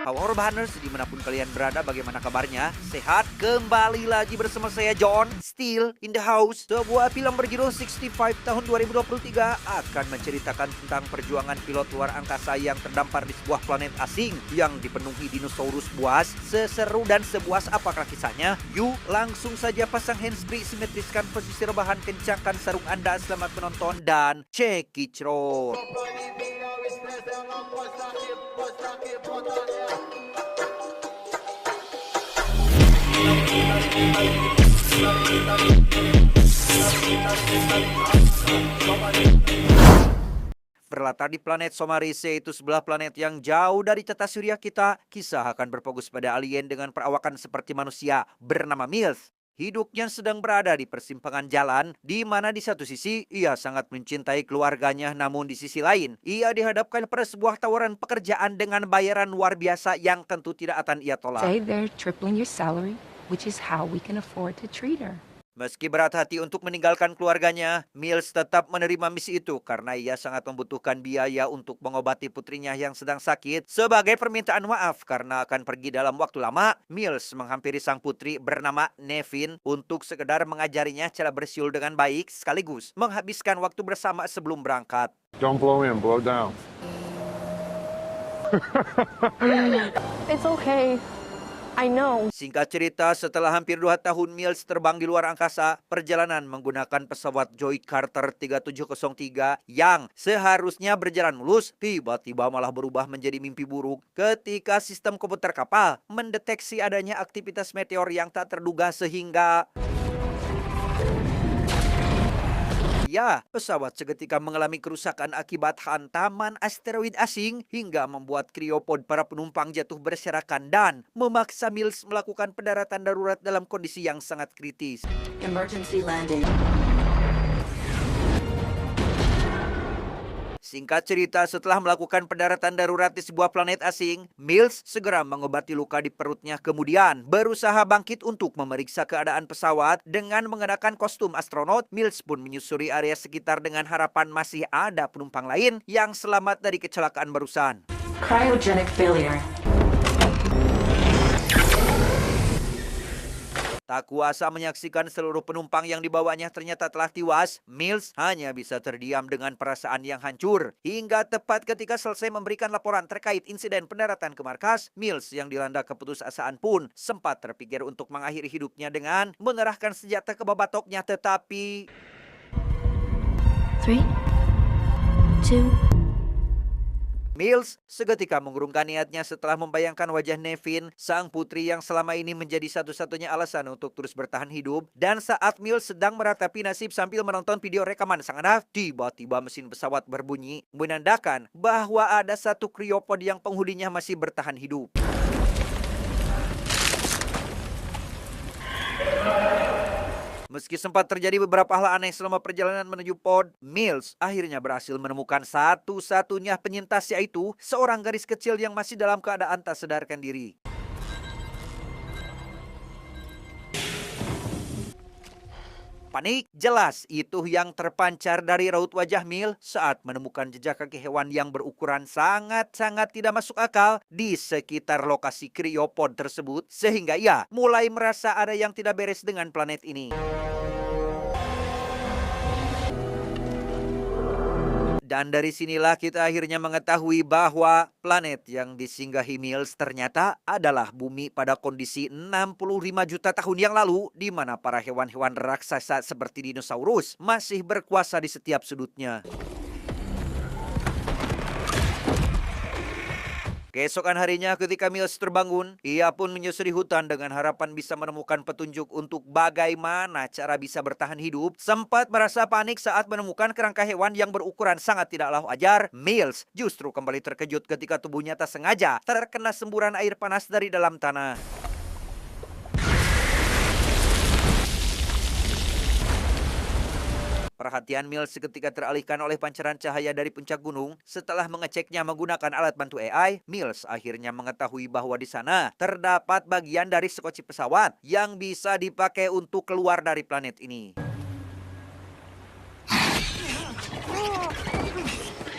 Power Banners dimanapun kalian berada, bagaimana kabarnya? Sehat? Kembali lagi bersama saya John, still in the house. Sebuah film berjudul 65 tahun 2023 akan menceritakan tentang perjuangan pilot luar angkasa yang terdampar di sebuah planet asing yang dipenuhi dinosaurus buas. Seseru dan sebuas apakah kisahnya? Yuk langsung saja pasang handsfree, simetriskan posisi rebahan, kencangkan sarung Anda, selamat menonton dan check it roll. Berlatar di planet Somarise, itu sebelah planet yang jauh dari tata surya kita. Kisah akan berfokus pada alien dengan perawakan seperti manusia bernama Mills. Hidupnya sedang berada di persimpangan jalan, di mana di satu sisi ia sangat mencintai keluarganya, namun di sisi lain ia dihadapkan pada sebuah tawaran pekerjaan dengan bayaran luar biasa yang tentu tidak akan ia tolak. Say they're tripling your salary, which is how we can afford to treat her. Meski berat hati untuk meninggalkan keluarganya, Mills tetap menerima misi itu karena ia sangat membutuhkan biaya untuk mengobati putrinya yang sedang sakit. Sebagai permintaan maaf karena akan pergi dalam waktu lama, Mills menghampiri sang putri bernama Nevin untuk sekedar mengajarinya cara bersiul dengan baik sekaligus menghabiskan waktu bersama sebelum berangkat. Don't blow in, blow down. It's okay. I know. Singkat cerita, setelah hampir 2 tahun Mills terbang di luar angkasa, perjalanan menggunakan pesawat Joy Carter 3703 yang seharusnya berjalan mulus, tiba-tiba malah berubah menjadi mimpi buruk ketika sistem komputer kapal mendeteksi adanya aktivitas meteor yang tak terduga sehingga pesawat seketika mengalami kerusakan akibat hantaman asteroid asing hingga membuat kriopod para penumpang jatuh berserakan dan memaksa Mills melakukan pendaratan darurat dalam kondisi yang sangat kritis. Emergency landing. Singkat cerita, setelah melakukan pendaratan darurat di sebuah planet asing, Mills segera mengobati luka di perutnya, kemudian berusaha bangkit untuk memeriksa keadaan pesawat. Dengan mengenakan kostum astronot, Mills pun menyusuri area sekitar dengan harapan masih ada penumpang lain yang selamat dari kecelakaan barusan. Cryogenic failure. Tak kuasa menyaksikan seluruh penumpang yang dibawanya ternyata telah tewas, Mills hanya bisa terdiam dengan perasaan yang hancur. Hingga tepat ketika selesai memberikan laporan terkait insiden pendaratan ke markas, Mills yang dilanda keputusasaan pun sempat terpikir untuk mengakhiri hidupnya dengan mengerahkan senjata ke babatoknya, tetapi 3, 2, Mills seketika mengurungkan niatnya setelah membayangkan wajah Nevin, sang putri yang selama ini menjadi satu-satunya alasan untuk terus bertahan hidup. Dan saat Mills sedang meratapi nasib sambil menonton video rekaman sang anak, tiba-tiba mesin pesawat berbunyi menandakan bahwa ada satu kriopod yang penghuninya masih bertahan hidup. Meski sempat terjadi beberapa hal aneh selama perjalanan menuju pod, Mills akhirnya berhasil menemukan satu-satunya penyintas, yaitu seorang gadis kecil yang masih dalam keadaan tak sadarkan diri. Panik jelas itu yang terpancar dari raut wajah Mills saat menemukan jejak kaki hewan yang berukuran sangat-sangat tidak masuk akal di sekitar lokasi kriopod tersebut, sehingga ia mulai merasa ada yang tidak beres dengan planet ini. Dan dari sinilah kita akhirnya mengetahui bahwa planet yang disinggahi Mills ternyata adalah bumi pada kondisi 65 juta tahun yang lalu, di mana para hewan-hewan raksasa seperti dinosaurus masih berkuasa di setiap sudutnya. Keesokan harinya ketika Mills terbangun, ia pun menyusuri hutan dengan harapan bisa menemukan petunjuk untuk bagaimana cara bisa bertahan hidup. Sempat merasa panik saat menemukan kerangka hewan yang berukuran sangat tidaklah wajar, Mills justru kembali terkejut ketika tubuhnya tak sengaja terkena semburan air panas dari dalam tanah. Perhatian Mills seketika teralihkan oleh pancaran cahaya dari puncak gunung. Setelah mengeceknya menggunakan alat bantu AI, Mills akhirnya mengetahui bahwa di sana terdapat bagian dari sekoci pesawat yang bisa dipakai untuk keluar dari planet ini.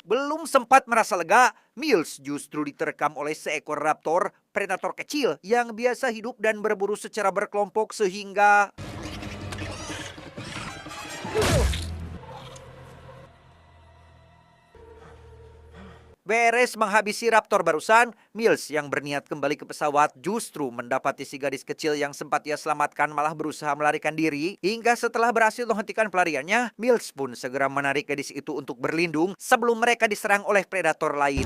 Belum sempat merasa lega, Mills justru diterkam oleh seekor raptor, predator kecil yang biasa hidup dan berburu secara berkelompok sehingga beres menghabisi raptor barusan, Mills yang berniat kembali ke pesawat justru mendapati si gadis kecil yang sempat ia selamatkan malah berusaha melarikan diri. Hingga setelah berhasil menghentikan pelariannya, Mills pun segera menarik gadis itu untuk berlindung sebelum mereka diserang oleh predator lain.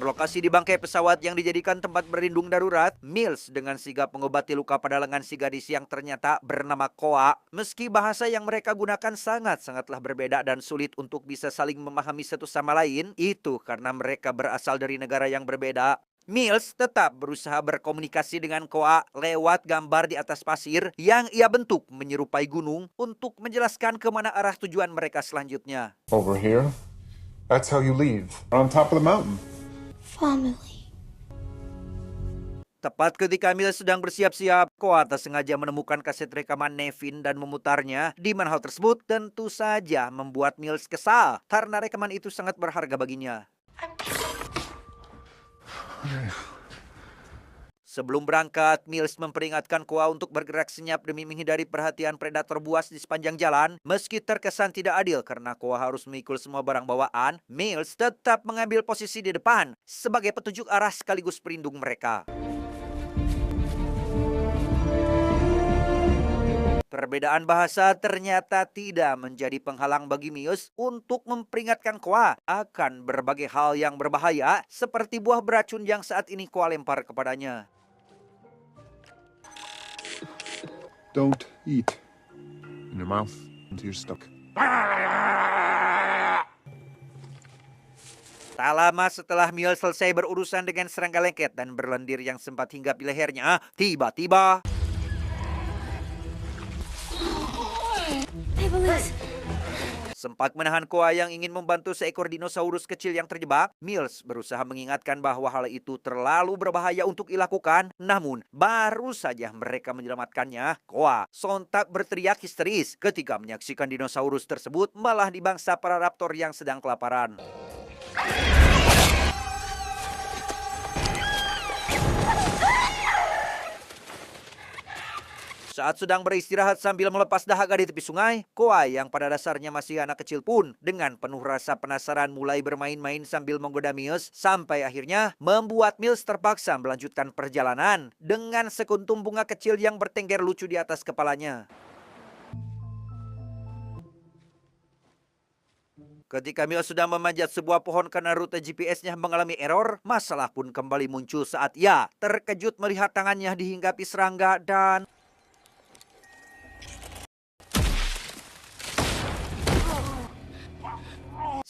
Berlokasi di bangkai pesawat yang dijadikan tempat berlindung darurat, Mills dengan sigap mengobati luka pada lengan si gadis yang ternyata bernama Koa. Meski bahasa yang mereka gunakan sangatlah berbeda dan sulit untuk bisa saling memahami satu sama lain, itu karena mereka berasal dari negara yang berbeda. Mills tetap berusaha berkomunikasi dengan Koa lewat gambar di atas pasir yang ia bentuk menyerupai gunung untuk menjelaskan kemana arah tujuan mereka selanjutnya. Over here. That's how you leave. On top of the mountain. Family. Tepat ketika Mills sedang bersiap-siap, Koa tak sengaja menemukan kaset rekaman Nevin dan memutarnya, di mana hal tersebut tentu saja membuat Mills kesal karena rekaman itu sangat berharga baginya. Sebelum berangkat, Mills memperingatkan Koa untuk bergerak senyap demi menghindari perhatian predator buas di sepanjang jalan. Meski terkesan tidak adil karena Koa harus memikul semua barang bawaan, Mills tetap mengambil posisi di depan sebagai petunjuk arah sekaligus pelindung mereka. Perbedaan bahasa ternyata tidak menjadi penghalang bagi Mills untuk memperingatkan Koa akan berbagai hal yang berbahaya seperti buah beracun yang saat ini Koa lempar kepadanya. Don't eat. In your mouth, into your stomach. Tak lama setelah Mills selesai berurusan dengan serangga lengket dan berlendir yang sempat hinggap di lehernya, tiba-tiba sempat menahan Koa yang ingin membantu seekor dinosaurus kecil yang terjebak. Mills berusaha mengingatkan bahwa hal itu terlalu berbahaya untuk dilakukan. Namun, baru saja mereka menyelamatkannya, Koa sontak berteriak histeris ketika menyaksikan dinosaurus tersebut malah dibangsa para raptor yang sedang kelaparan. Saat sedang beristirahat sambil melepas dahaga di tepi sungai, Koa yang pada dasarnya masih anak kecil pun dengan penuh rasa penasaran mulai bermain-main sambil menggoda Mills sampai akhirnya membuat Mills terpaksa melanjutkan perjalanan dengan sekuntum bunga kecil yang bertengger lucu di atas kepalanya. Ketika Mills sedang memanjat sebuah pohon karena rute GPS-nya mengalami error, masalah pun kembali muncul saat ia terkejut melihat tangannya dihinggapi serangga dan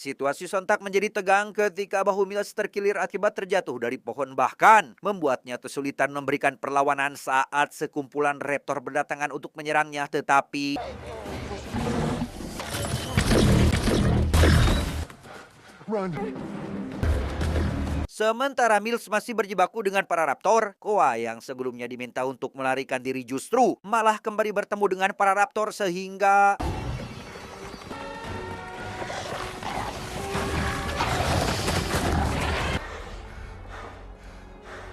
situasi sontak menjadi tegang ketika bahu Mills terkilir akibat terjatuh dari pohon, bahkan membuatnya kesulitan memberikan perlawanan saat sekumpulan raptor berdatangan untuk menyerangnya. Tetapi sementara Mills masih berjibaku dengan para raptor, Koa yang sebelumnya diminta untuk melarikan diri justru malah kembali bertemu dengan para raptor sehingga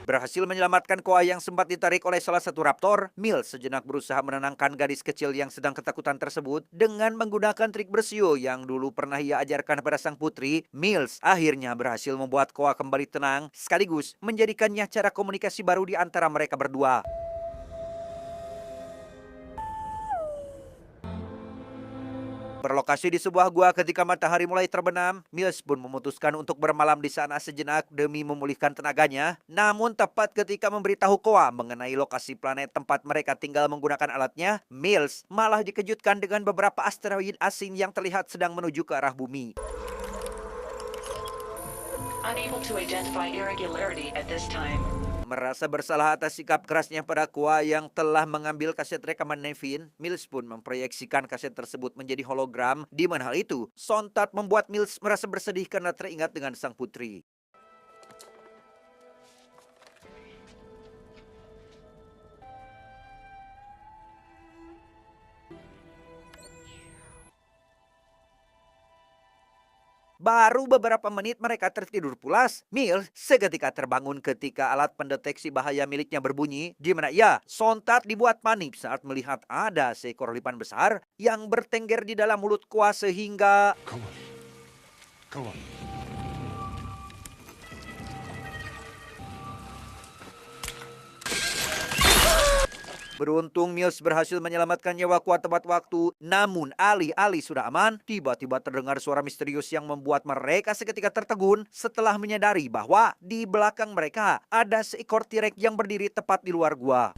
berhasil menyelamatkan Koa yang sempat ditarik oleh salah satu raptor. Mills sejenak berusaha menenangkan gadis kecil yang sedang ketakutan tersebut dengan menggunakan trik bersio yang dulu pernah ia ajarkan pada sang putri. Mills akhirnya berhasil membuat Koa kembali tenang sekaligus menjadikannya cara komunikasi baru di antara mereka berdua. Berlokasi di sebuah gua ketika matahari mulai terbenam, Mills pun memutuskan untuk bermalam di sana sejenak demi memulihkan tenaganya. Namun tepat ketika memberitahu Koa mengenai lokasi planet tempat mereka tinggal menggunakan alatnya, Mills malah dikejutkan dengan beberapa asteroid asing yang terlihat sedang menuju ke arah bumi. Unable to identify irregularity at this time. Merasa bersalah atas sikap kerasnya pada Koa yang telah mengambil kaset rekaman Nevin, Mills pun memproyeksikan kaset tersebut menjadi hologram, di mana hal itu sontak membuat Mills merasa bersedih karena teringat dengan sang putri. Baru beberapa menit mereka tertidur pulas, Mills seketika terbangun ketika alat pendeteksi bahaya miliknya berbunyi, di mana ia sontak dibuat panik saat melihat ada seekor lipan besar yang bertengger di dalam mulut Koa sehingga Come on. Come on. beruntung Mills berhasil menyelamatkan nyawa Koa tepat waktu. Namun alih-alih sudah aman, tiba-tiba terdengar suara misterius yang membuat mereka seketika tertegun setelah menyadari bahwa di belakang mereka ada seekor T-Rex yang berdiri tepat di luar gua.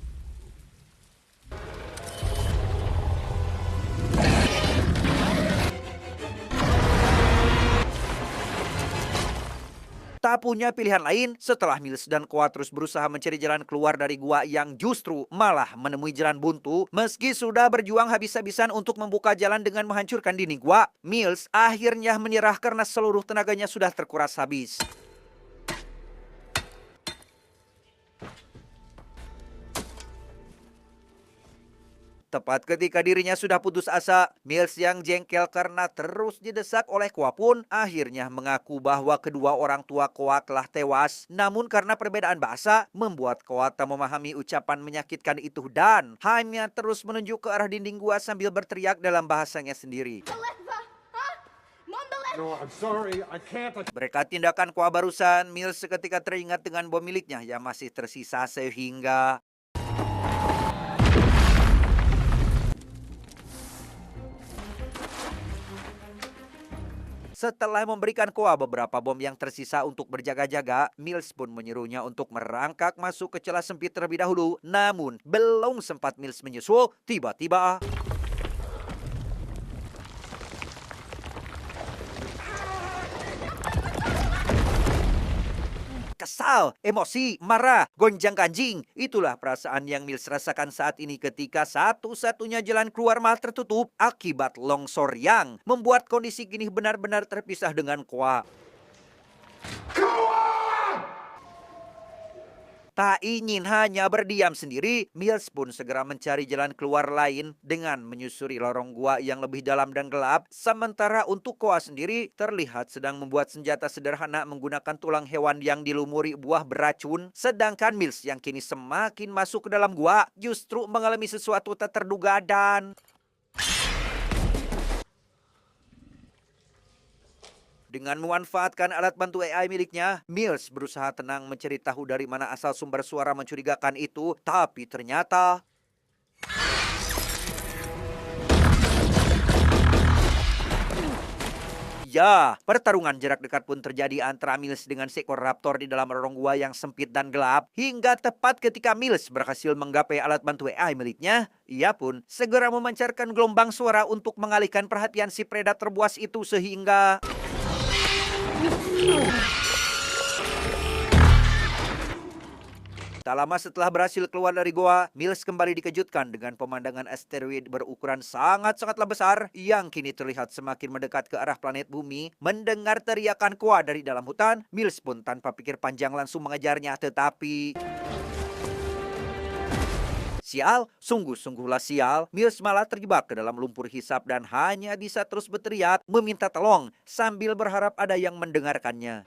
Tak punya pilihan lain setelah Mills dan Koa terus berusaha mencari jalan keluar dari gua yang justru malah menemui jalan buntu. Meski sudah berjuang habis-habisan untuk membuka jalan dengan menghancurkan dinding gua, Mills akhirnya menyerah karena seluruh tenaganya sudah terkuras habis. Tepat ketika dirinya sudah putus asa, Mills yang jengkel karena terus didesak oleh Koa pun akhirnya mengaku bahwa kedua orang tua Koa telah tewas. Namun karena perbedaan bahasa, membuat Koa tak memahami ucapan menyakitkan itu dan hanya terus menunjuk ke arah dinding gua sambil berteriak dalam bahasanya sendiri. No, I'm sorry. I can't. Berkat tindakan Koa barusan, Mills seketika teringat dengan bom miliknya yang masih tersisa sehingga setelah memberikan Koa beberapa bom yang tersisa untuk berjaga-jaga, Mills pun menyuruhnya untuk merangkak masuk ke celah sempit terlebih dahulu. Namun, belum sempat Mills menyusul, tiba-tiba kesal, emosi, marah, gonjang-ganjing. Itulah perasaan yang Mills rasakan saat ini ketika satu-satunya jalan keluar malah tertutup akibat longsor yang membuat kondisi kini benar-benar terpisah dengan Koa. Tak ingin hanya berdiam sendiri, Mills pun segera mencari jalan keluar lain dengan menyusuri lorong gua yang lebih dalam dan gelap. Sementara untuk Koa sendiri terlihat sedang membuat senjata sederhana menggunakan tulang hewan yang dilumuri buah beracun. Sedangkan Mills yang kini semakin masuk ke dalam gua justru mengalami sesuatu tak terduga dan dengan memanfaatkan alat bantu AI miliknya, Mills berusaha tenang mencari tahu dari mana asal sumber suara mencurigakan itu. Tapi ternyata ya, pertarungan jarak dekat pun terjadi antara Mills dengan seekor raptor di dalam lorong gua yang sempit dan gelap. Hingga tepat ketika Mills berhasil menggapai alat bantu AI miliknya, ia pun segera memancarkan gelombang suara untuk mengalihkan perhatian si predator buas itu sehingga tak lama setelah berhasil keluar dari goa, Mills kembali dikejutkan dengan pemandangan asteroid berukuran sangat-sangatlah besar yang kini terlihat semakin mendekat ke arah planet bumi. Mendengar teriakan Koa dari dalam hutan, Mills pun tanpa pikir panjang langsung mengejarnya, tetapi sial, sungguh-sungguhlah sial. Mills malah terjebak ke dalam lumpur hisap dan hanya bisa terus berteriak meminta tolong sambil berharap ada yang mendengarkannya.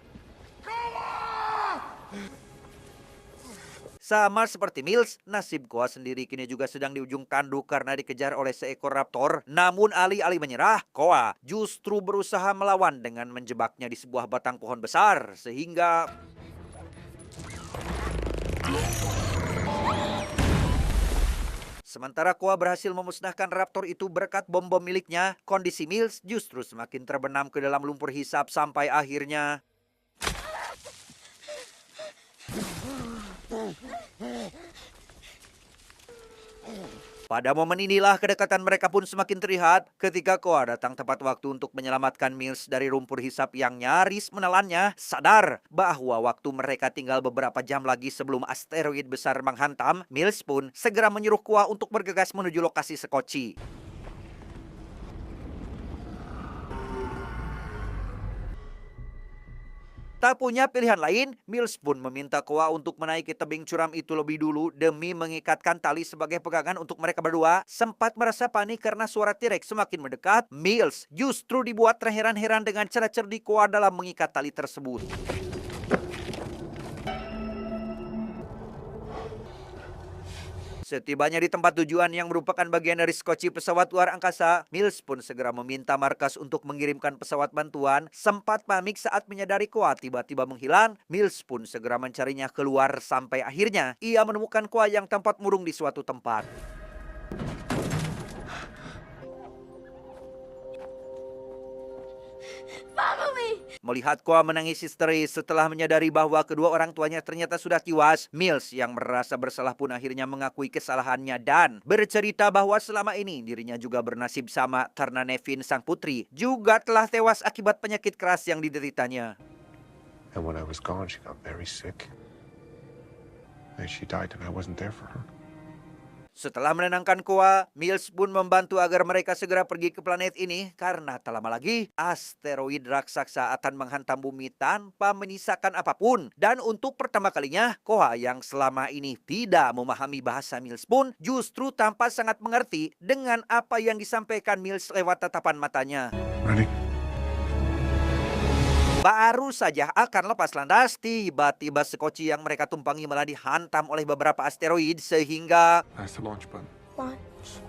Sama seperti Mills, nasib Koa sendiri kini juga sedang di ujung tanduk karena dikejar oleh seekor raptor. Namun alih-alih menyerah, Koa justru berusaha melawan dengan menjebaknya di sebuah batang pohon besar sehingga sementara Koa berhasil memusnahkan raptor itu berkat bom-bom miliknya, kondisi Mills justru semakin terbenam ke dalam lumpur hisap sampai akhirnya pada momen inilah kedekatan mereka pun semakin terlihat ketika Koa datang tepat waktu untuk menyelamatkan Mills dari lumpur hisap yang nyaris menelannya. Sadar bahwa waktu mereka tinggal beberapa jam lagi sebelum asteroid besar menghantam, Mills pun segera menyuruh Koa untuk bergegas menuju lokasi sekoci. Tak punya pilihan lain, Mills pun meminta Koa untuk menaiki tebing curam itu lebih dulu demi mengikatkan tali sebagai pegangan untuk mereka berdua. Sempat merasa panik karena suara T-Rex semakin mendekat, Mills justru dibuat terheran-heran dengan cara cerdik Koa dalam mengikat tali tersebut. Setibanya di tempat tujuan yang merupakan bagian dari skoci pesawat luar angkasa, Mills pun segera meminta markas untuk mengirimkan pesawat bantuan. Sempat panik saat menyadari Koa tiba-tiba menghilang, Mills pun segera mencarinya keluar sampai akhirnya ia menemukan Koa yang tampak murung di suatu tempat. Melihat Koa menangis histeris setelah menyadari bahwa kedua orang tuanya ternyata sudah tewas, Mills yang merasa bersalah pun akhirnya mengakui kesalahannya dan bercerita bahwa selama ini dirinya juga bernasib sama karena Nevin sang putri juga telah tewas akibat penyakit keras yang dideritanya. And when I was gone, she got very sick. And she died and I wasn't there for her. Setelah menenangkan Koa, Mills pun membantu agar mereka segera pergi ke planet ini karena tak lama lagi asteroid raksasa akan menghantam bumi tanpa menyisakan apapun. Dan untuk pertama kalinya, Koa yang selama ini tidak memahami bahasa Mills pun justru tampak sangat mengerti dengan apa yang disampaikan Mills lewat tatapan matanya. Ready? Baru saja akan lepas landas, tiba-tiba skoci yang mereka tumpangi malah dihantam oleh beberapa asteroid sehingga That's the launch button. Launch.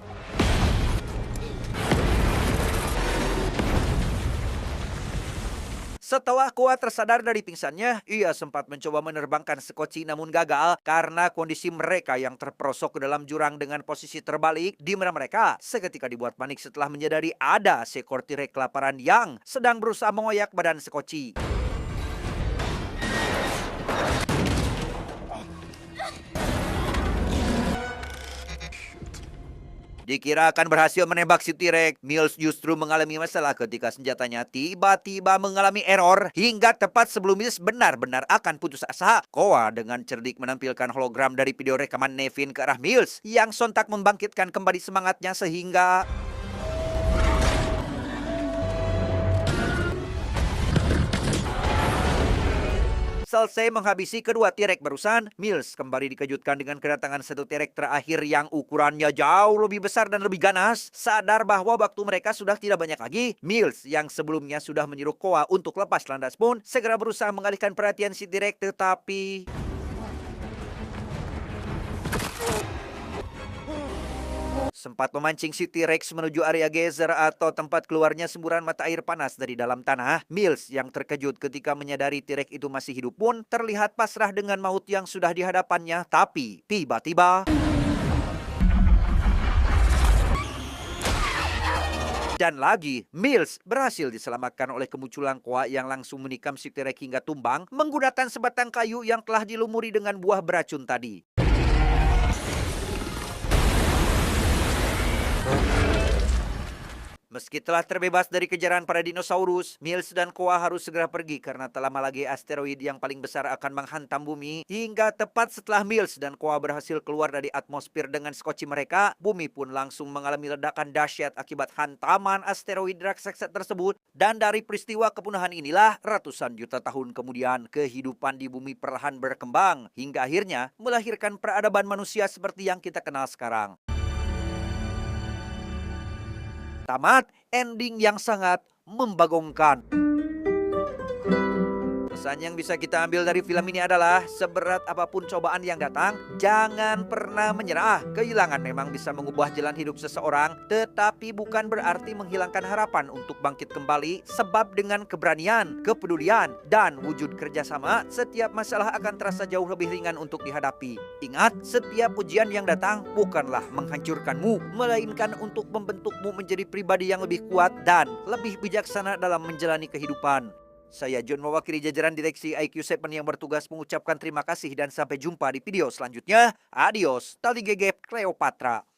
setelah Koa tersadar dari pingsannya, ia sempat mencoba menerbangkan skoci namun gagal karena kondisi mereka yang terperosok ke dalam jurang dengan posisi terbalik, di mana mereka seketika dibuat panik setelah menyadari ada seekor T-Rex kelaparan yang sedang berusaha mengoyak badan skoci. Dikira akan berhasil menembak si T-Rex, Mills justru mengalami masalah ketika senjatanya tiba-tiba mengalami error hingga tepat sebelum Mills benar-benar akan putus asa. Koa dengan cerdik menampilkan hologram dari video rekaman Nevin ke arah Mills yang sontak membangkitkan kembali semangatnya sehingga selesai menghabisi kedua T-Rex barusan, Mills kembali dikejutkan dengan kedatangan satu T-Rex terakhir yang ukurannya jauh lebih besar dan lebih ganas. Sadar bahwa waktu mereka sudah tidak banyak lagi, Mills yang sebelumnya sudah menyuruh Koa untuk lepas landas pun segera berusaha mengalihkan perhatian si T-Rex, tetapi sempat memancing si T-Rex menuju area geyser atau tempat keluarnya semburan mata air panas dari dalam tanah. Mills yang terkejut ketika menyadari T-Rex itu masih hidup pun terlihat pasrah dengan maut yang sudah di hadapannya. Tapi tiba-tiba dan lagi, Mills berhasil diselamatkan oleh kemunculan Koa yang langsung menikam si T-Rex hingga tumbang menggunakan sebatang kayu yang telah dilumuri dengan buah beracun tadi. Meski telah terbebas dari kejaran para dinosaurus, Mills dan Koa harus segera pergi karena tak lama lagi asteroid yang paling besar akan menghantam bumi. Hingga tepat setelah Mills dan Koa berhasil keluar dari atmosfer dengan skoci mereka, bumi pun langsung mengalami ledakan dahsyat akibat hantaman asteroid raksasa tersebut. Dan dari peristiwa kepunahan inilah, ratusan juta tahun kemudian, kehidupan di bumi perlahan berkembang hingga akhirnya melahirkan peradaban manusia seperti yang kita kenal sekarang. Tamat, ending yang sangat membagongkan. Pesan yang bisa kita ambil dari film ini adalah seberat apapun cobaan yang datang, jangan pernah menyerah. Kehilangan memang bisa mengubah jalan hidup seseorang, tetapi bukan berarti menghilangkan harapan untuk bangkit kembali. Sebab dengan keberanian, kepedulian, dan wujud kerjasama, setiap masalah akan terasa jauh lebih ringan untuk dihadapi. Ingat, setiap ujian yang datang bukanlah menghancurkanmu, melainkan untuk membentukmu menjadi pribadi yang lebih kuat dan lebih bijaksana dalam menjalani kehidupan. Saya John mewakili jajaran direksi IQ7 yang bertugas mengucapkan terima kasih dan sampai jumpa di video selanjutnya. Adios, tali gegep Cleopatra.